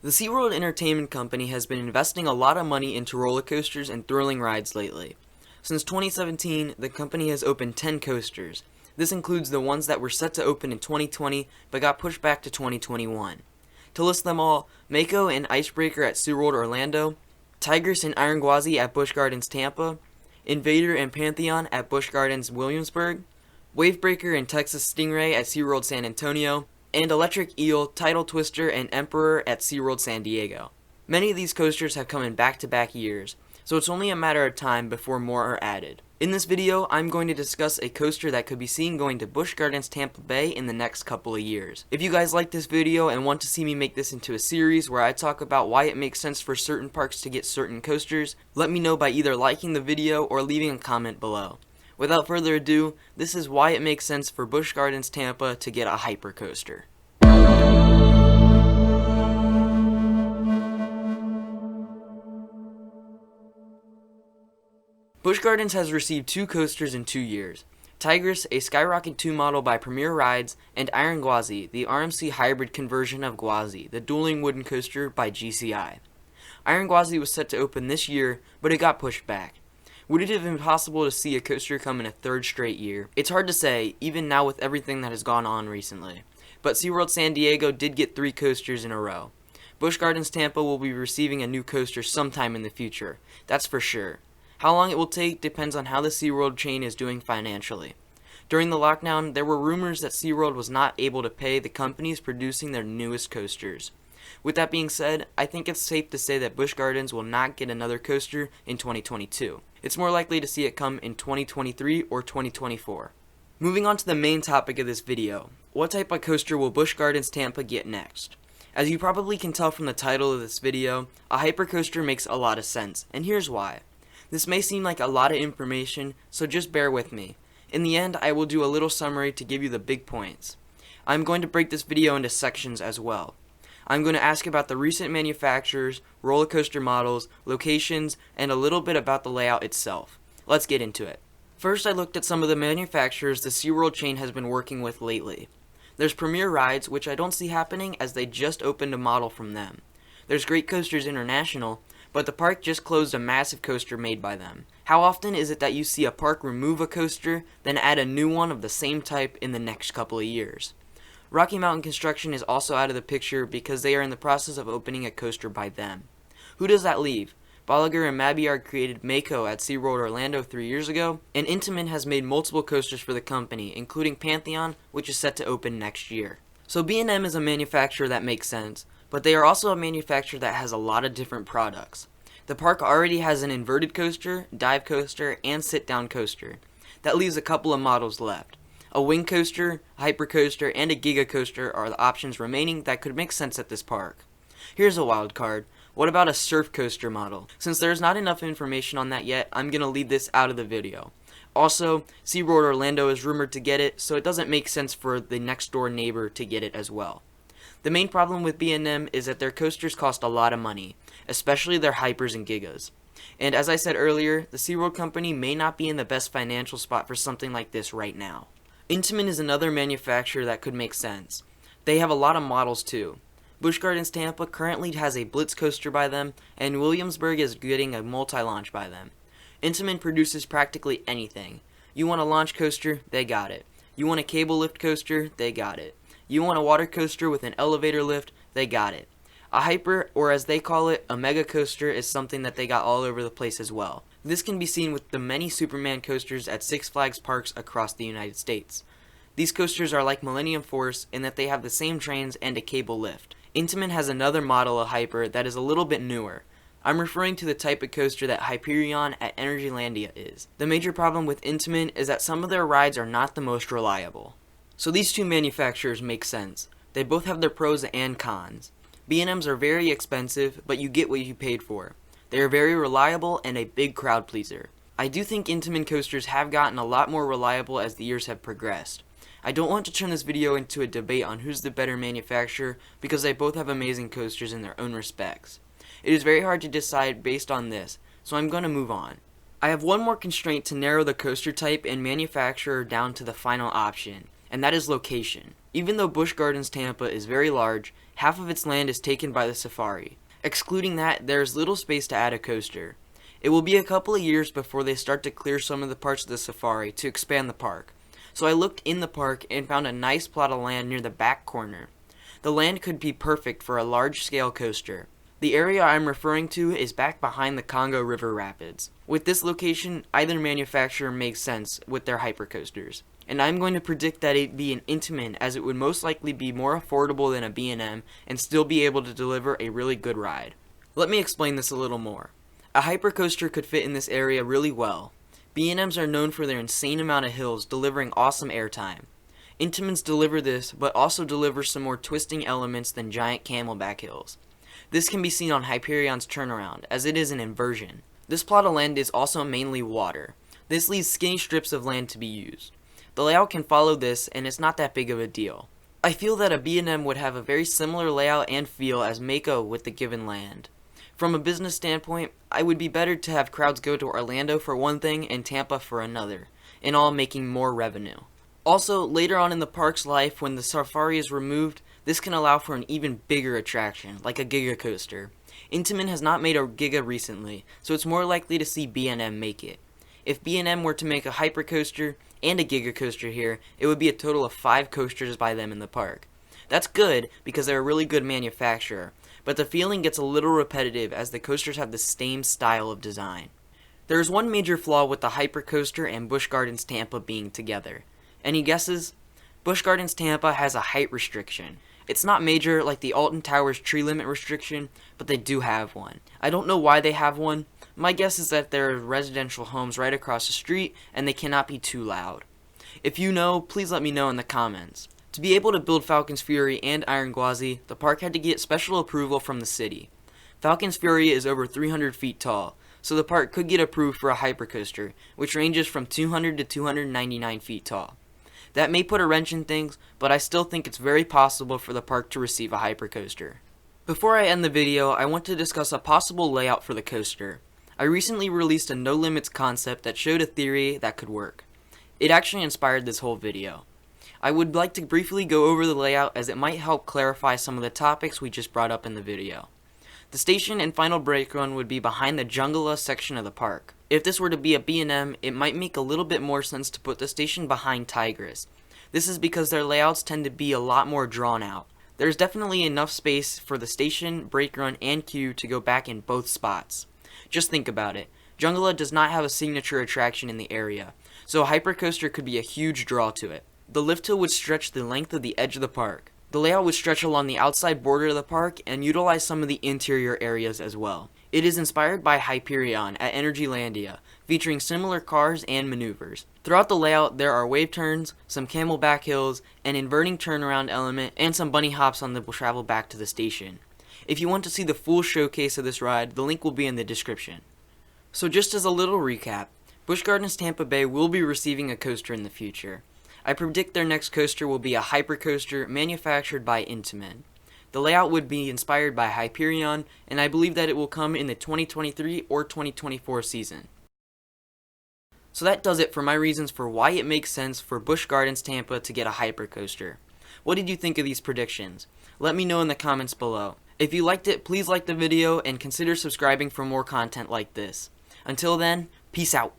The SeaWorld Entertainment Company has been investing a lot of money into roller coasters and thrilling rides lately. Since 2017, the company has opened 10 coasters. This includes the ones that were set to open in 2020 but got pushed back to 2021. To list them all, Mako and Icebreaker at SeaWorld Orlando, Tigris and Iron Gwazi at Busch Gardens Tampa, Invader and Pantheon at Busch Gardens Williamsburg, Wavebreaker and Texas Stingray at SeaWorld San Antonio, and Electric Eel, Tidal Twister, and Emperor at SeaWorld San Diego. Many of these coasters have come in back-to-back years, so it's only a matter of time before more are added. In this video, I'm going to discuss a coaster that could be seen going to Busch Gardens Tampa Bay in the next couple of years. If you guys like this video and want to see me make this into a series where I talk about why it makes sense for certain parks to get certain coasters, let me know by either liking the video or leaving a comment below. Without further ado, this is why it makes sense for Busch Gardens Tampa to get a hypercoaster. Busch Gardens has received 2 coasters in 2 years. Tigris, a Skyrocket 2 model by Premier Rides, and Iron Gwazi, the RMC hybrid conversion of Gwazi, the dueling wooden coaster by GCI. Iron Gwazi was set to open this year, but it got pushed back. Would it have been possible to see a coaster come in a 3rd straight year? It's hard to say, even now with everything that has gone on recently. But SeaWorld San Diego did get 3 coasters in a row. Busch Gardens Tampa will be receiving a new coaster sometime in the future, that's for sure. How long it will take depends on how the SeaWorld chain is doing financially. During the lockdown, there were rumors that SeaWorld was not able to pay the companies producing their newest coasters. With that being said, I think it's safe to say that Busch Gardens will not get another coaster in 2022. It's more likely to see it come in 2023 or 2024. Moving on to the main topic of this video, what type of coaster will Busch Gardens Tampa get next? As you probably can tell from the title of this video, a hypercoaster makes a lot of sense, and here's why. This may seem like a lot of information, so just bear with me. In the end, I will do a little summary to give you the big points. I'm going to break this video into sections as well. I'm going to ask about the recent manufacturers, roller coaster models, locations, and a little bit about the layout itself. Let's get into it. First, I looked at some of the manufacturers the SeaWorld chain has been working with lately. There's Premier Rides, which I don't see happening as they just opened a model from them. There's Great Coasters International, but the park just closed a massive coaster made by them. How often is it that you see a park remove a coaster, then add a new one of the same type in the next couple of years? Rocky Mountain Construction is also out of the picture because they are in the process of opening a coaster by them. Who does that leave? Bolliger and Mabillard created Mako at SeaWorld Orlando 3 years ago, and Intamin has made multiple coasters for the company, including Pantheon, which is set to open next year. So B&M is a manufacturer that makes sense, but they are also a manufacturer that has a lot of different products. The park already has an inverted coaster, dive coaster, and sit-down coaster. That leaves a couple of models left. A wing coaster, a hypercoaster, and a giga coaster are the options remaining that could make sense at this park. Here's a wild card. What about a surf coaster model? Since there's not enough information on that yet, I'm going to leave this out of the video. Also, SeaWorld Orlando is rumored to get it, so it doesn't make sense for the next door neighbor to get it as well. The main problem with B&M is that their coasters cost a lot of money, especially their hypers and gigas. And as I said earlier, the SeaWorld company may not be in the best financial spot for something like this right now. Intamin is another manufacturer that could make sense. They have a lot of models too. Busch Gardens Tampa currently has a Blitz coaster by them, and Williamsburg is getting a multi-launch by them. Intamin produces practically anything. You want a launch coaster? They got it. You want a cable lift coaster? They got it. You want a water coaster with an elevator lift? They got it. A hyper, or as they call it, a mega coaster, is something that they got all over the place as well. This can be seen with the many Superman coasters at Six Flags parks across the United States. These coasters are like Millennium Force in that they have the same trains and a cable lift. Intamin has another model of hyper that is a little bit newer. I'm referring to the type of coaster that Hyperion at Energylandia is. The major problem with Intamin is that some of their rides are not the most reliable. So these two manufacturers make sense. They both have their pros and cons. B&Ms are very expensive, but you get what you paid for. They are very reliable and a big crowd pleaser. I do think Intamin coasters have gotten a lot more reliable as the years have progressed. I don't want to turn this video into a debate on who's the better manufacturer because they both have amazing coasters in their own respects. It is very hard to decide based on this, so I'm going to move on. I have one more constraint to narrow the coaster type and manufacturer down to the final option, and that is location. Even though Busch Gardens Tampa is very large, half of its land is taken by the safari. Excluding that, there is little space to add a coaster. It will be a couple of years before they start to clear some of the parts of the safari to expand the park. So I looked in the park and found a nice plot of land near the back corner. The land could be perfect for a large-scale coaster. The area I'm referring to is back behind the Congo River Rapids. With this location, either manufacturer makes sense with their hypercoasters. And I'm going to predict that it'd be an Intamin, as it would most likely be more affordable than a B&M and still be able to deliver a really good ride. Let me explain this a little more. A hypercoaster could fit in this area really well. B&Ms are known for their insane amount of hills, delivering awesome airtime. Intamins deliver this, but also deliver some more twisting elements than giant camelback hills. This can be seen on Hyperion's turnaround, as it is an inversion. This plot of land is also mainly water. This leaves skinny strips of land to be used. The layout can follow this, and it's not that big of a deal. I feel that a B&M would have a very similar layout and feel as Mako with the given land. From a business standpoint, it would be better to have crowds go to Orlando for one thing and Tampa for another, in all making more revenue. Also, later on in the park's life, when the safari is removed, this can allow for an even bigger attraction, like a Giga coaster. Intamin has not made a Giga recently, so it's more likely to see B&M make it. If B&M were to make a hypercoaster and a Giga coaster here, it would be a total of 5 coasters by them in the park. That's good because they're a really good manufacturer, but the feeling gets a little repetitive as the coasters have the same style of design. There is one major flaw with the hypercoaster and Busch Gardens Tampa being together. Any guesses? Busch Gardens Tampa has a height restriction. It's not major like the Alton Towers tree limit restriction, but they do have one. I don't know why they have one. My guess is that there are residential homes right across the street and they cannot be too loud. If you know, please let me know in the comments. To be able to build Falcon's Fury and Iron Gwazi, the park had to get special approval from the city. Falcon's Fury is over 300 feet tall, so the park could get approved for a hypercoaster, which ranges from 200 to 299 feet tall. That may put a wrench in things, but I still think it's very possible for the park to receive a hypercoaster. Before I end the video, I want to discuss a possible layout for the coaster. I recently released a no limits concept that showed a theory that could work. It actually inspired this whole video. I would like to briefly go over the layout as it might help clarify some of the topics we just brought up in the video. The station and final brake run would be behind the Jungala section of the park. If this were to be a B&M, it might make a little bit more sense to put the station behind Tigris. This is because their layouts tend to be a lot more drawn out. There's definitely enough space for the station, brake run, and queue to go back in both spots. Just think about it. Jungala does not have a signature attraction in the area, so a hypercoaster could be a huge draw to it. The lift hill would stretch the length of the edge of the park. The layout would stretch along the outside border of the park and utilize some of the interior areas as well. It is inspired by Hyperion at Energylandia, featuring similar cars and maneuvers. Throughout the layout, there are wave turns, some camelback hills, an inverting turnaround element, and some bunny hops on the travel back to the station. If you want to see the full showcase of this ride, the link will be in the description. So just as a little recap, Busch Gardens Tampa Bay will be receiving a coaster in the future. I predict their next coaster will be a hypercoaster manufactured by Intamin. The layout would be inspired by Hyperion, and I believe that it will come in the 2023 or 2024 season. So that does it for my reasons for why it makes sense for Busch Gardens Tampa to get a hypercoaster. What did you think of these predictions? Let me know in the comments below. If you liked it, please like the video and consider subscribing for more content like this. Until then, peace out.